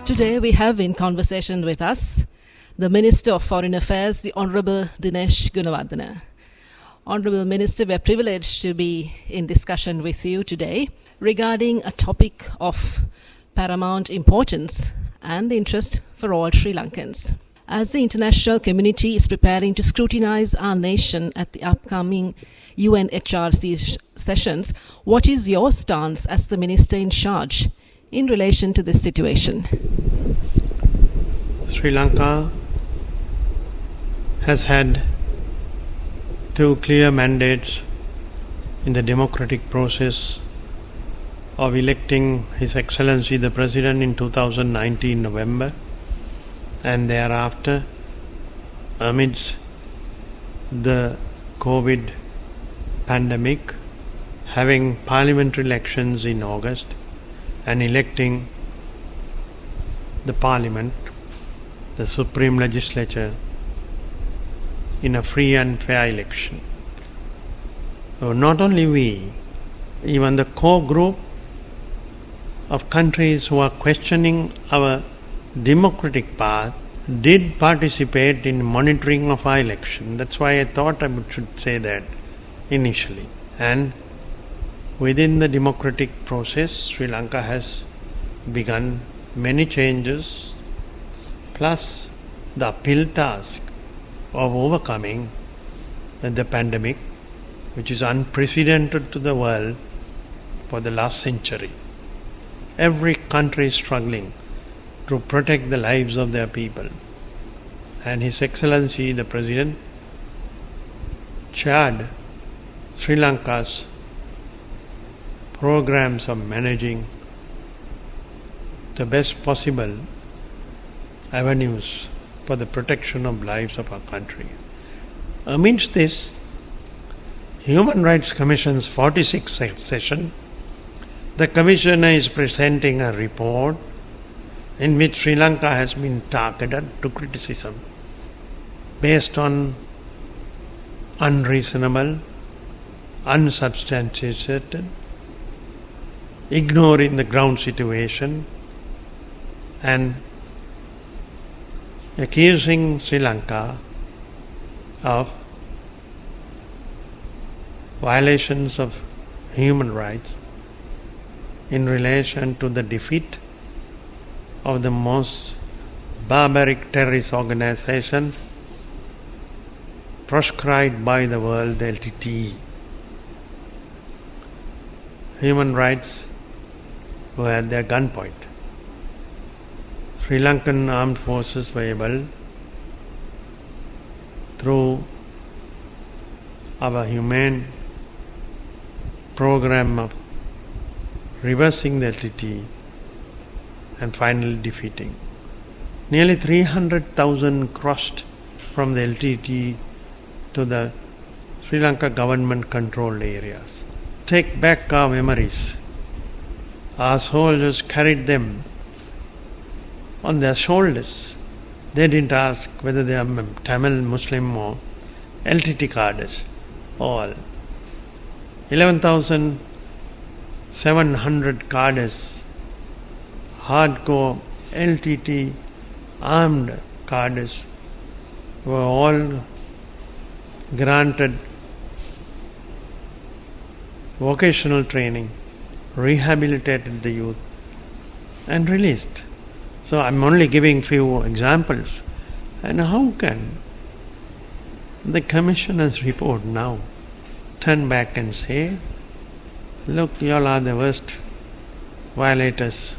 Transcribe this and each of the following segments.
Today we have in conversation with us the Minister of Foreign Affairs, the Honorable Dinesh Gunawardana. Honorable Minister, we are privileged to be in discussion with you today regarding a topic of paramount importance and interest for all Sri Lankans. As the international community is preparing to scrutinize our nation at the upcoming UNHRC sessions, what is your stance as the Minister in charge in relation to this situation? Sri Lanka has had two clear mandates in the democratic process of electing His Excellency the President in 2019 November, and thereafter, amidst the COVID pandemic, having parliamentary elections in August and electing the Parliament, the Supreme Legislature, in a free and fair election. So not only we, even the core group of countries who are questioning our democratic path did participate in monitoring of our election. That's why I thought I should say that initially. And within the democratic process, Sri Lanka has begun many changes, plus the uphill task of overcoming the pandemic, which is unprecedented to the world for the last century. Every country is struggling to protect the lives of their people. And His Excellency the President chaired Sri Lanka's programs of managing the best possible avenues for the protection of lives of our country. Amidst this, Human Rights Commission's 46th session, the Commissioner is presenting a report in which Sri Lanka has been targeted to criticism based on unreasonable, unsubstantiated, ignoring the ground situation, and accusing Sri Lanka of violations of human rights in relation to the defeat of the most barbaric terrorist organization proscribed by the world, the LTTE. Human rights were at their gunpoint. Sri Lankan armed forces were able, through our humane program of reversing the LTTE and finally defeating. Nearly 300,000 crossed from the LTTE to the Sri Lanka government controlled areas. Take back our memories. Our soldiers carried them on their shoulders. They didn't ask whether they are Tamil, Muslim or LTT cadres. All 11,700 cadres, hardcore LTT armed cadres, were all granted vocational training, rehabilitated the youth, and released. So I'm only giving few examples. And how can the Commissioner's report now turn back and say, look, you all are the worst violators,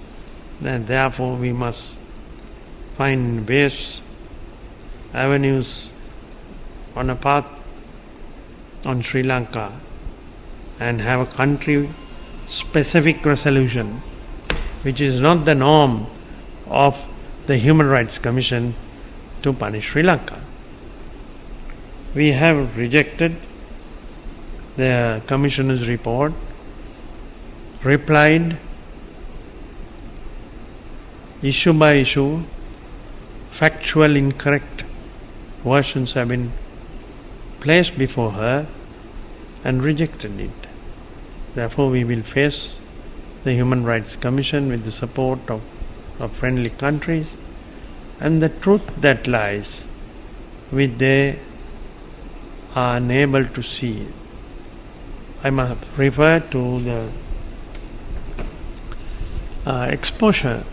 and therefore we must find ways, avenues on a path on Sri Lanka and have a country specific resolution, which is not the norm of the Human Rights Commission to punish Sri Lanka. We have rejected the Commissioner's report, replied issue by issue, factual incorrect versions have been placed before her and rejected it. Therefore, we will face the Human Rights Commission with the support of of friendly countries, and the truth that lies, which they are unable to see. I must refer to the exposure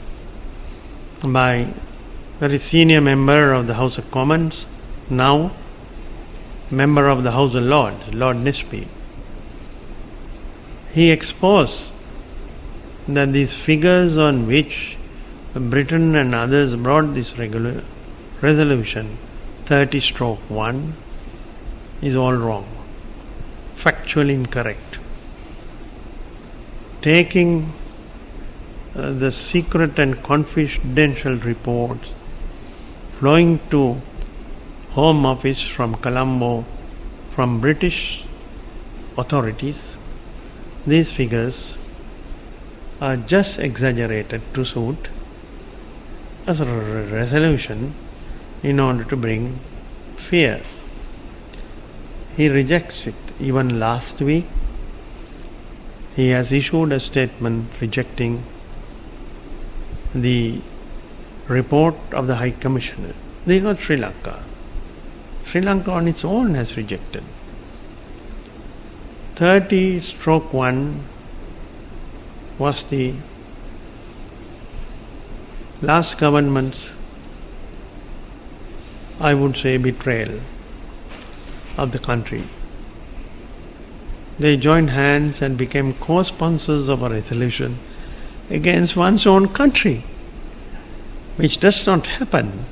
by very senior member of the House of Commons, now member of the House of Lords, Lord Nisby. He exposed that these figures on which Britain and others brought this resolution 30/1 is all wrong, factually incorrect. Taking the secret and confidential reports flowing to Home Office from Colombo from British authorities, these figures are just exaggerated to suit as a resolution in order to bring fear. He rejects it. Even last week, he has issued a statement rejecting the report of the High Commissioner. This is not Sri Lanka. Sri Lanka on its own has rejected. 30/1 was the last government's, I would say, betrayal of the country. They joined hands and became co-sponsors of a resolution against one's own country, which does not happen,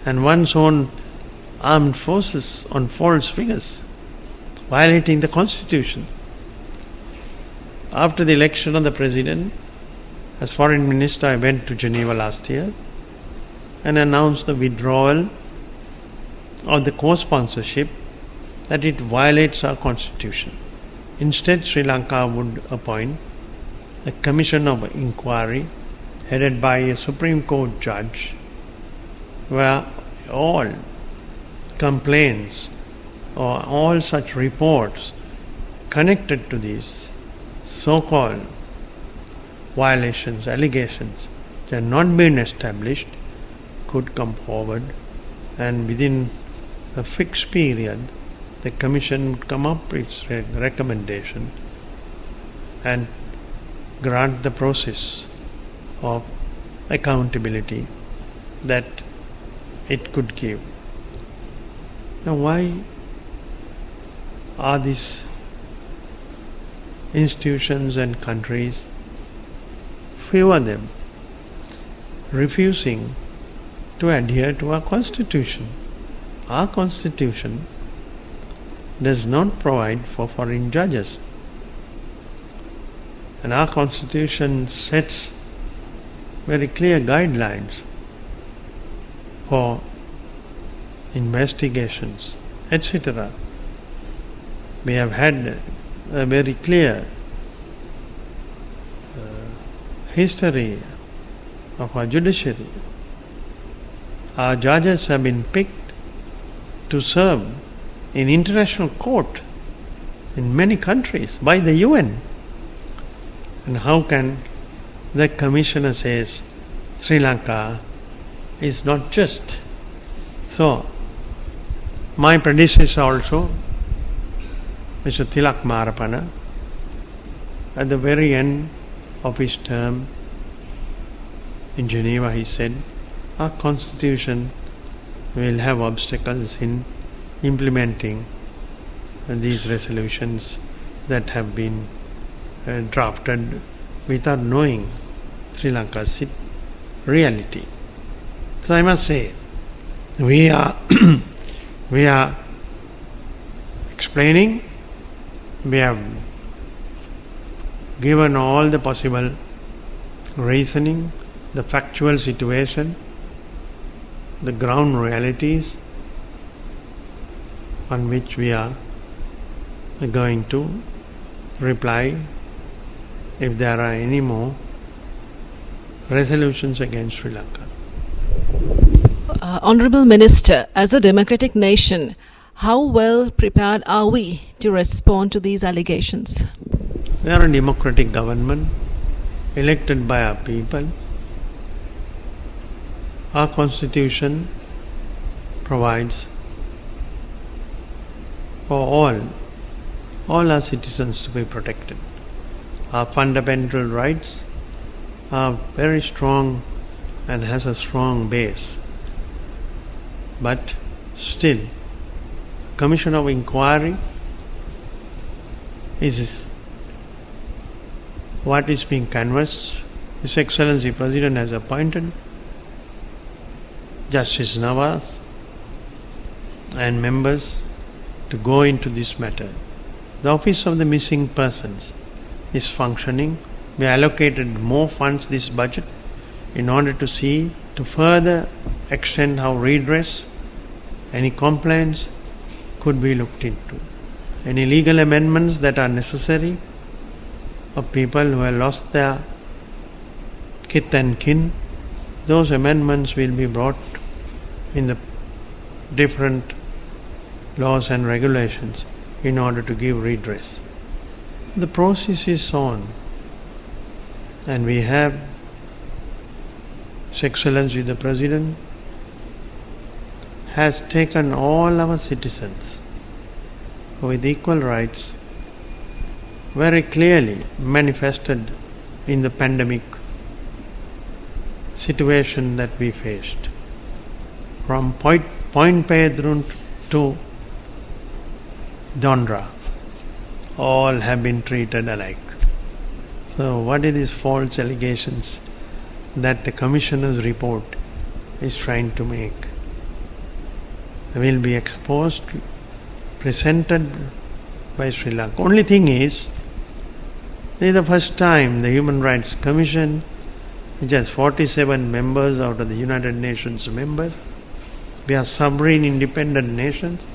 and one's own armed forces on false figures, violating the Constitution. After the election of the President, as Foreign Minister, I went to Geneva last year and announced the withdrawal of the co-sponsorship, that it violates our Constitution. Instead, Sri Lanka would appoint a commission of inquiry headed by a Supreme Court judge, where all complaints or all such reports connected to these so-called violations, allegations which have not been established, could come forward, and within a fixed period the Commission would come up with its recommendation and grant the process of accountability that it could give. Now, why are these institutions and countries, few of them, refusing to adhere to our Constitution? Our Constitution does not provide for foreign judges, and our Constitution sets very clear guidelines for investigations, etc. We have had a very clear history of our judiciary. Our judges have been picked to serve in international court in many countries by the UN. And how can the Commissioner says Sri Lanka is not just? So, my predecessor also, Mr. Tilak Marapana, at the very end of his term in Geneva, he said, our Constitution will have obstacles in implementing these resolutions that have been drafted without knowing Sri Lanka's reality. So I must say, we are explaining, we have given all the possible reasoning, the factual situation, the ground realities on which we are going to reply if there are any more resolutions against Sri Lanka. Honourable Minister, as a democratic nation, how well prepared are we to respond to these allegations? We are a democratic government elected by our people, Our Constitution provides for all our citizens to be protected. Our fundamental rights are very strong and has a strong base. But still, Commission of Inquiry is what is being canvassed. His Excellency President has appointed Justice Nawaz and members to go into this matter. The Office of the Missing Persons is functioning. We allocated more funds this budget in order to further extend how redress, any complaints could be looked into. Any legal amendments that are necessary of people who have lost their kith and kin, those amendments will be brought in the different laws and regulations in order to give redress. The process is on, and we have His Excellency the President has taken all our citizens with equal rights very clearly manifested in the pandemic situation that we faced. From Point Pedro to Dondra, all have been treated alike. So what are these false allegations that the Commissioner's report is trying to make? Will be exposed, presented by Sri Lanka. Only thing is, this is the first time the Human Rights Commission, which has 47 members out of the United Nations members, we are sovereign independent nations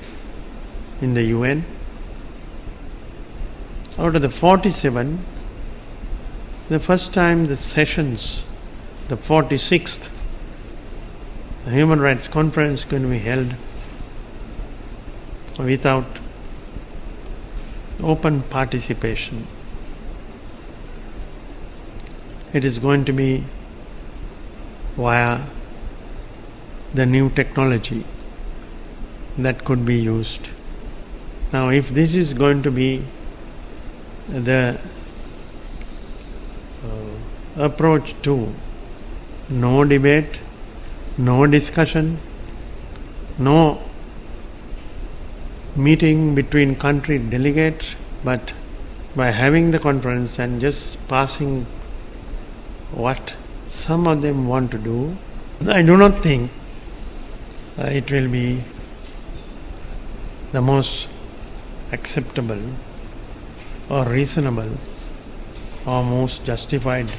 in the UN. Out of the 47, the first time the sessions, the 46th the Human Rights Conference is going to be held without open participation. It is going to be via the new technology that could be used. Now, if this is going to be the approach to no debate, no discussion, no meeting between country delegates, but by having the conference and just passing what some of them want to do, I do not think it will be the most acceptable or reasonable or most justified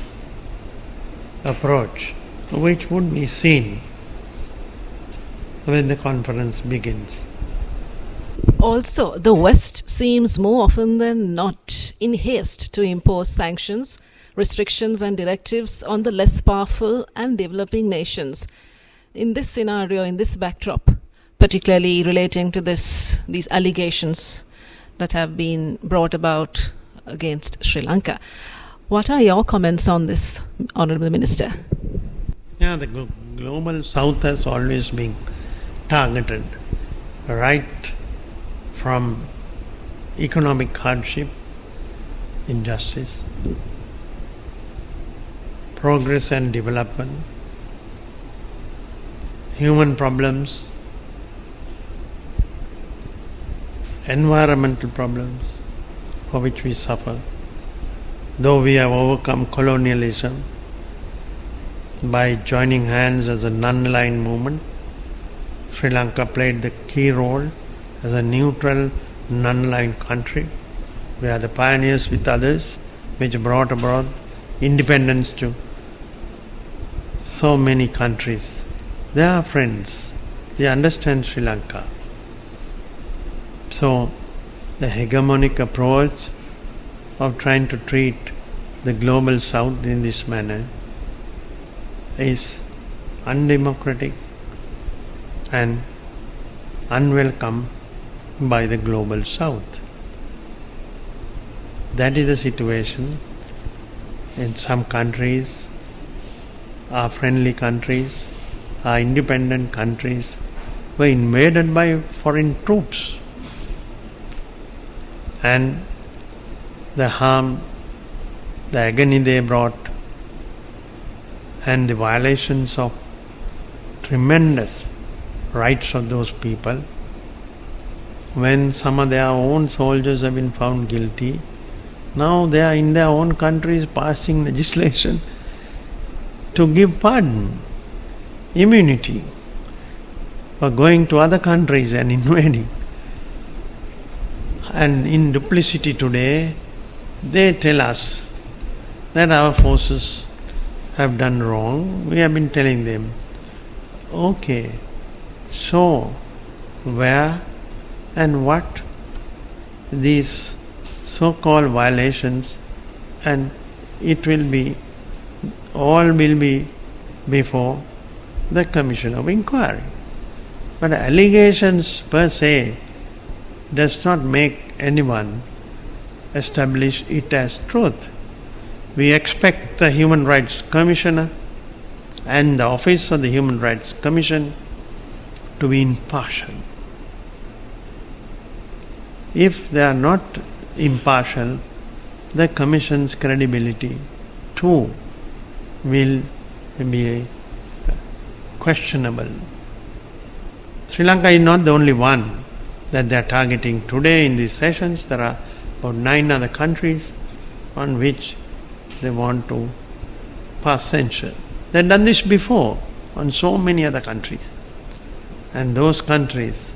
approach, which would be seen when the conference begins. Also, the West seems more often than not in haste to impose sanctions, restrictions and directives on the less powerful and developing nations. In this scenario, in this backdrop, particularly relating to these allegations that have been brought about against Sri Lanka, what are your comments on this, Honourable Minister? Yeah, the global South has always been targeted, right from economic hardship, injustice, progress and development, human problems, environmental problems for which we suffer. Though we have overcome colonialism by joining hands as a non-aligned movement, Sri Lanka played the key role as a neutral, non-aligned country. We are the pioneers with others which brought about independence to so many countries. They are friends. They understand Sri Lanka. So, the hegemonic approach of trying to treat the global South in this manner is undemocratic and unwelcome by the global South. That is the situation in some countries, our friendly countries, independent countries were invaded by foreign troops, and the harm, the agony they brought, and the violations of tremendous rights of those people, when some of their own soldiers have been found guilty, now they are in their own countries passing legislation to give pardon, immunity for going to other countries and invading. And in duplicity today, they tell us that our forces have done wrong. We have been telling them, okay, so where and what these so-called violations, and it will be, all will be before the Commission of Inquiry. But allegations per se does not make anyone establish it as truth. We expect the Human Rights Commissioner and the Office of the Human Rights Commission to be impartial. If they are not impartial, the Commission's credibility too will be questionable. Sri Lanka is not the only one that they are targeting today in these sessions. There are about 9 other countries on which they want to pass censure. They have done this before on so many other countries, and those countries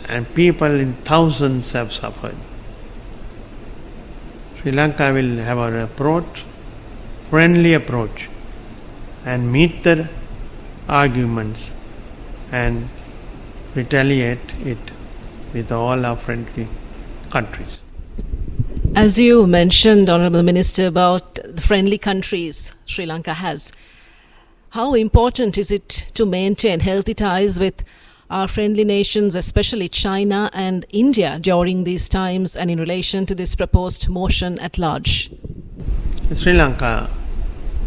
and people in thousands have suffered. Sri Lanka will have an approach, friendly approach, and meet the arguments and retaliate it with all our friendly countries. As you mentioned, Honourable Minister, about the friendly countries Sri Lanka has, how important is it to maintain healthy ties with our friendly nations, especially China and India, during these times and in relation to this proposed motion at large? Sri Lanka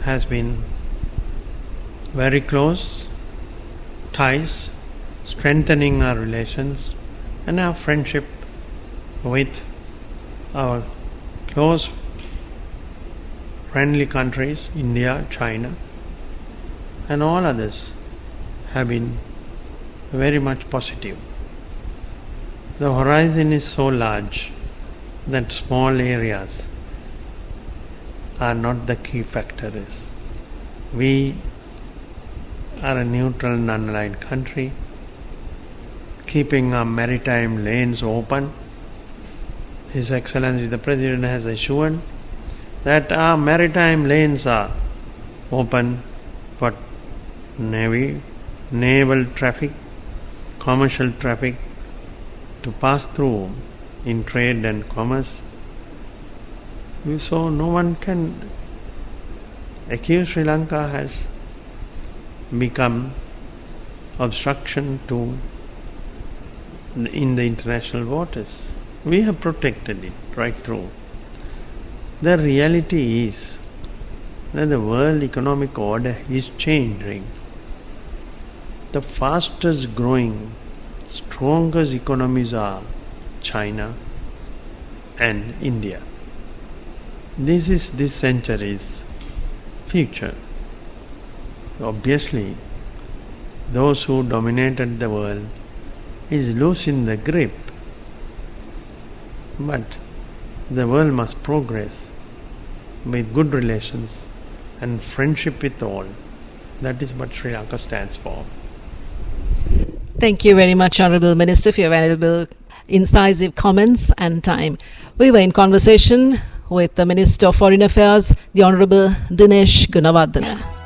has been very close ties, strengthening our relations and our friendship with our close friendly countries, India, China, and all others have been very much positive. The horizon is so large that small areas are not the key factors. We are a neutral, non-aligned country, keeping our maritime lanes open. His Excellency the President has assured that our maritime lanes are open for naval traffic, commercial traffic to pass through in trade and commerce. So no one can accuse Sri Lanka has become obstruction to in the international waters. We have protected it right through. The reality is that the world economic order is changing. The fastest growing, strongest economies are China and India. This is this century's future. Obviously, those who dominated the world is losing the grip. But the world must progress with good relations and friendship with all. That is what Sri Lanka stands for. Thank you very much, Honourable Minister, for your valuable, incisive comments and time. We were in conversation with the Minister of Foreign Affairs, the Honourable Dinesh Gunawardana.